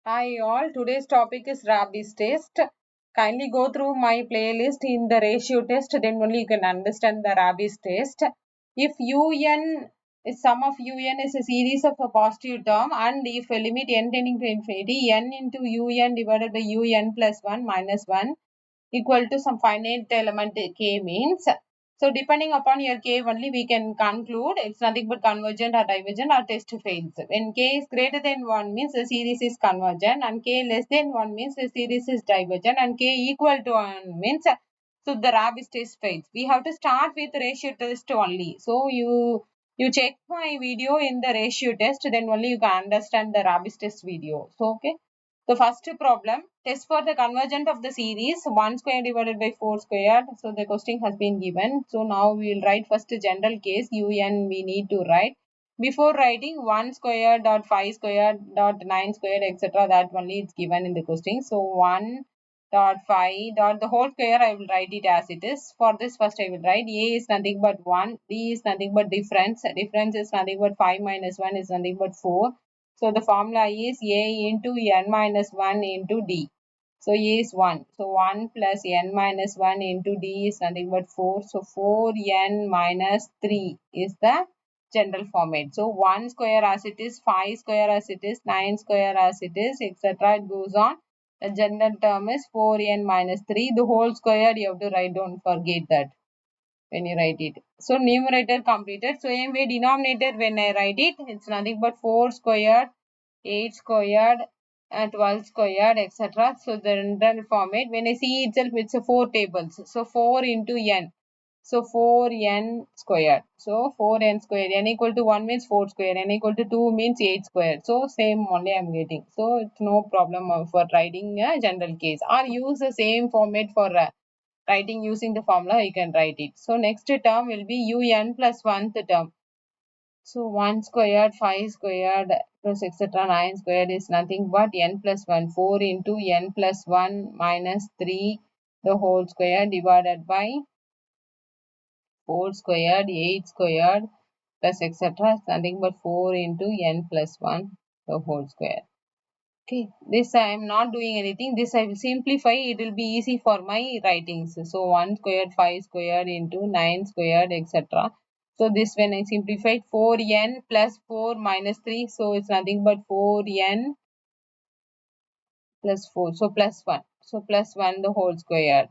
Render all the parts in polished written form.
Hi all, today's topic is Raabe's test. Kindly go through my playlist in the ratio test, then only you can understand the Raabe's test. If un is sum of un is a series of a positive term and if a limit n tending to infinity, n into un divided by un plus 1 minus 1 equal to some finite element k means, so depending upon your k only we can conclude it's nothing but convergent or divergent or test fails. When k is greater than 1 means the series is convergent, and k less than 1 means the series is divergent, and k equal to 1 means so the Raabe's test fails. We have to start with ratio test only. So you check my video in the ratio test, then only you can understand the Raabe's test video. So okay. The first problem, test for the convergent of the series 1 square divided by 4 squared. So the question has been given. So now we will write first general case un we need to write. Before writing 1 squared dot 5 squared dot 9 squared etc. that only is given in the question. So 1 dot 5 dot the whole square I will write it as it is. For this first I will write a is nothing but 1, d is nothing but difference. Difference is nothing but 5 minus 1 is nothing but 4. So the formula is a into n minus 1 into d. So a is 1. So 1 plus n minus 1 into d is nothing but 4. So 4n minus 3 is the general format. So 1 square as it is, 5 square as it is, 9 square as it is, etc. It goes on. The general term is 4n minus 3. The whole square you have to write, don't forget that when you write it. So numerator completed. So anyway, denominator when I write it, it's nothing but 4 squared, 8 squared, 12 squared, etc. So the general format, when I see itself, it's a 4 tables. So 4 into n. So 4n squared. So 4n squared. N equal to 1 means 4 squared. N equal to 2 means 8 squared. So same only I am getting. So it's no problem for writing a general case. Or use the same format for writing using the formula, you can write it. So next term will be un plus 1th term. So 1 squared, 5 squared plus etc. 9 squared is nothing but n plus 1. 4 into n plus 1 minus 3 the whole square divided by 4 squared, 8 squared plus etc. is nothing but 4 into n plus 1 the whole square. Okay, this I am not doing anything. This I will simplify. It will be easy for my writings. So 1 squared, 5 squared into 9 squared, etc. So this when I simplified 4n plus 4 minus 3. So it's nothing but 4n plus 4. So plus 1. So plus 1 the whole square.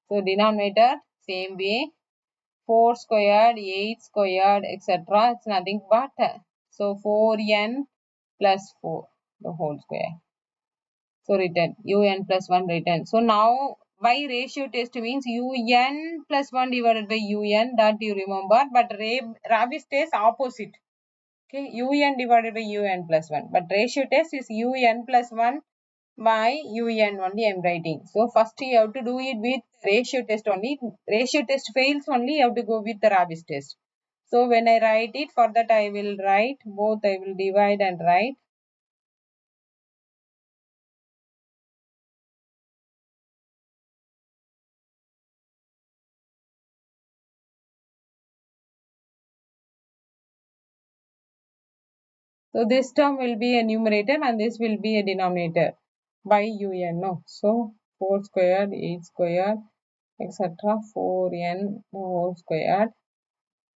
So denominator same way. 4 squared, 8 squared, etc. It's nothing but so 4n plus 4 the whole square. So written un plus 1 written. So now by ratio test means un plus 1 divided by un, that you remember, but Raabe's test opposite. Okay, un divided by un plus 1, but ratio test is un plus 1 by un only I am writing. So first you have to do it with ratio test only. Ratio test fails only, you have to go with the Raabe's test. So when I write it, for that I will write both, I will divide and write. So this term will be a numerator and this will be a denominator by un. No. So 4 squared, 8 squared, etc. 4n whole squared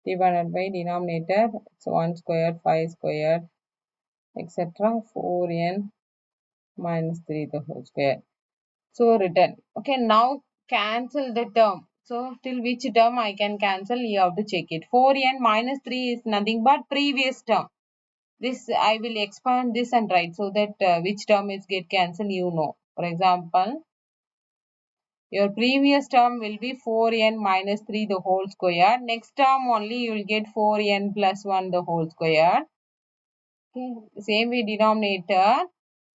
divided by denominator. So 1 squared, 5 squared, etc. 4n minus 3 the whole square. So written. Okay, now cancel the term. So till which term I can cancel, you have to check it. 4n minus 3 is nothing but previous term. This I will expand this and write so that which term is get cancelled, you know. For example, your previous term will be 4n minus 3 the whole square. Next term only you will get 4n plus 1 the whole square. Okay, same way denominator.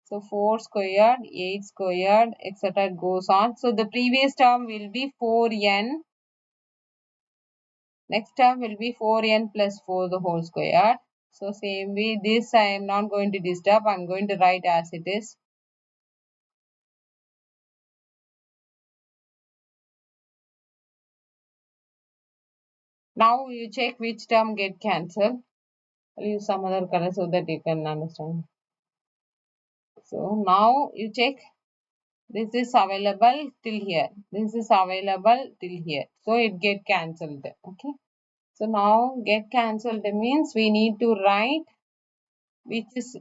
So 4 squared, 8 squared, etc. goes on. So the previous term will be 4n. Next term will be 4n plus 4 the whole square. So same way this I am not going to disturb. I am going to write as it is. Now you check which term get cancelled. I'll use some other color so that you can understand. So now you check, this is available till here. This is available till here. So it get cancelled. Okay. So now get cancelled means we need to write which is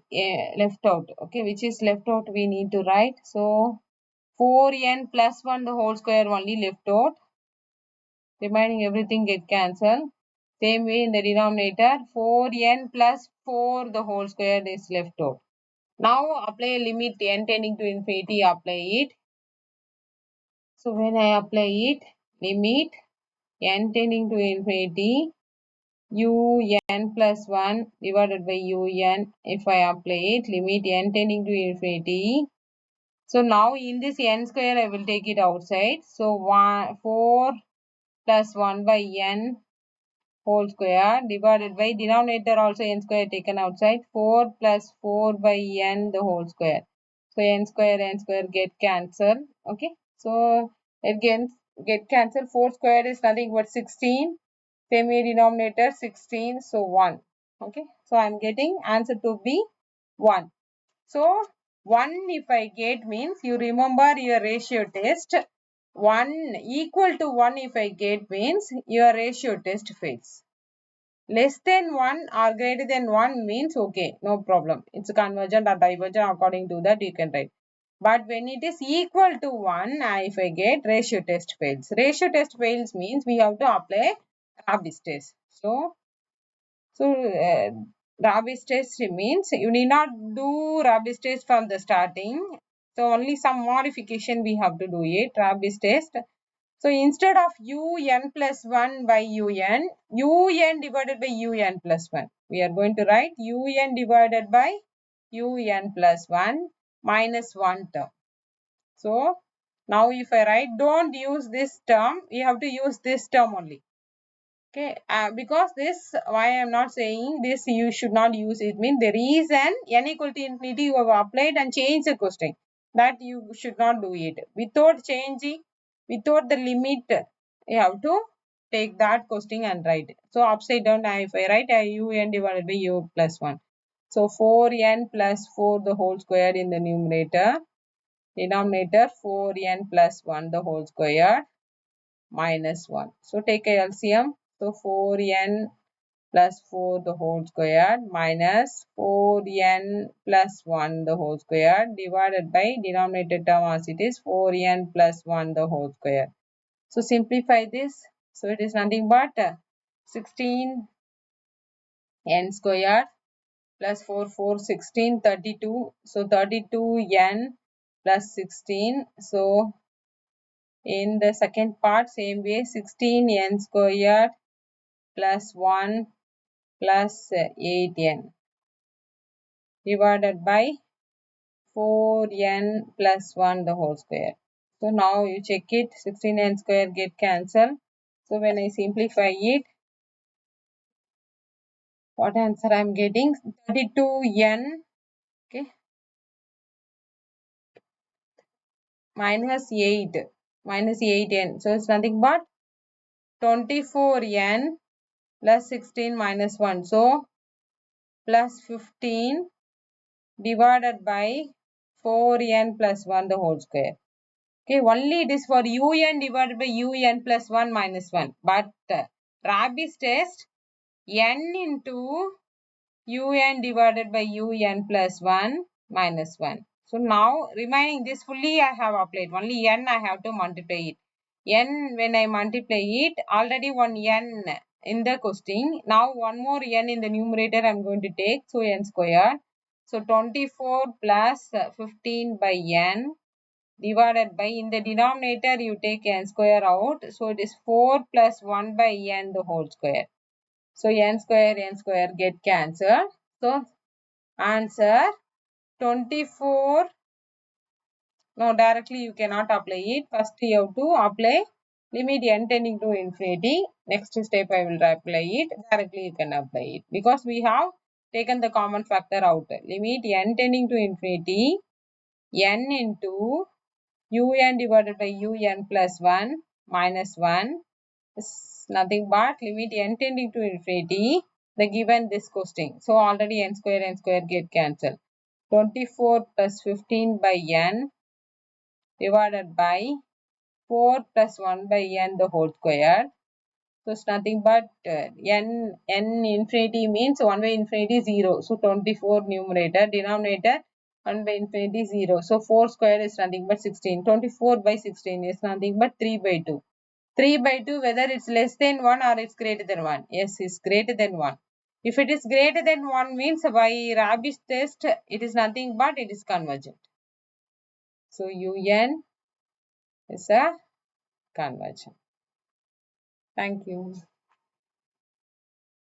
left out. Okay, which is left out we need to write. So 4n plus 1 the whole square only left out. Remaining everything get cancelled. Same way in the denominator 4n plus 4 the whole square is left out. Now apply limit n tending to infinity, apply it. So when I apply it, limit n tending to infinity un plus 1 divided by un, if I apply it, limit n tending to infinity. So now in this n square I will take it outside. So 4 plus 1 by n whole square divided by denominator also n square taken outside, 4 plus 4 by n the whole square. So n square get cancelled. Okay. So again get cancelled. 4 square is nothing but 16. Same way denominator 16. So 1. Okay. So I am getting answer to be 1. So 1 if I get means you remember your ratio test. 1 equal to 1 if I get means your ratio test fails. Less than 1 or greater than 1 means okay, no problem. It's convergent or divergent, according to that you can write. But when it is equal to 1, if I get ratio test fails. Ratio test fails means we have to apply Raabe's test. So Raabe's test means you need not do Raabe's test from the starting. So only some modification we have to do it, Raabe's test. So instead of un plus 1 by un divided by un plus 1. We are going to write un divided by un plus 1 minus 1 term. So now if I write, don't use this term, you have to use this term only. Okay, because this, why I am not saying this you should not use it, mean the reason n equal to infinity you have applied and changed the question, that you should not do it. Without changing, without the limit, you have to take that question and write it. So upside down, if I write un divided by u plus 1. So 4n plus 4 the whole square in the numerator, denominator 4n plus 1 the whole square minus 1. So take a LCM. So 4n plus 4 the whole square minus 4n plus 1 the whole square divided by denominator term as it is 4n plus 1 the whole square. So simplify this. So it is nothing but 16n square plus 4 16 32. So 32n plus 16. So in the second part, same way 16n squared plus 1 plus 8n divided by 4n plus 1 the whole square. So now you check it, 16n square get cancelled. So when I simplify it, what answer I am getting? 32n, okay, minus 8n. So it's nothing but 24n plus 16 minus 1. So plus 15 divided by 4n plus 1 the whole square. Okay, only it is for un divided by un plus 1 minus 1. But Raabe's test, n into un divided by un plus 1 minus 1. So now remaining this fully I have applied. Only n I have to multiply it. N when I multiply it, already one n in the question. Now one more n in the numerator I am going to take. So n square. So 24 plus 15 by n divided by, in the denominator you take n square out. So it is 4 plus 1 by n the whole square. So n square get cancelled. So answer 24. No, directly you cannot apply it. First you have to apply limit n tending to infinity. Next step I will apply it. Directly you can apply it. Because we have taken the common factor out. Limit n tending to infinity, n into un divided by un plus 1 minus 1 is nothing but limit n tending to infinity, the given this question. So already n square get cancelled. 24 plus 15 by n divided by 4 plus 1 by n the whole square. So it's nothing but n infinity means 1 by infinity 0. So 24 numerator, denominator 1 by infinity 0. So 4 square is nothing but 16. 24 by 16 is nothing but 3 by 2. 3 by 2 whether it's less than 1 or it's greater than 1. Yes, it's greater than 1. If it is greater than 1 means by Raabe's test it is nothing but it is convergent. So UN is a convergent. Thank you.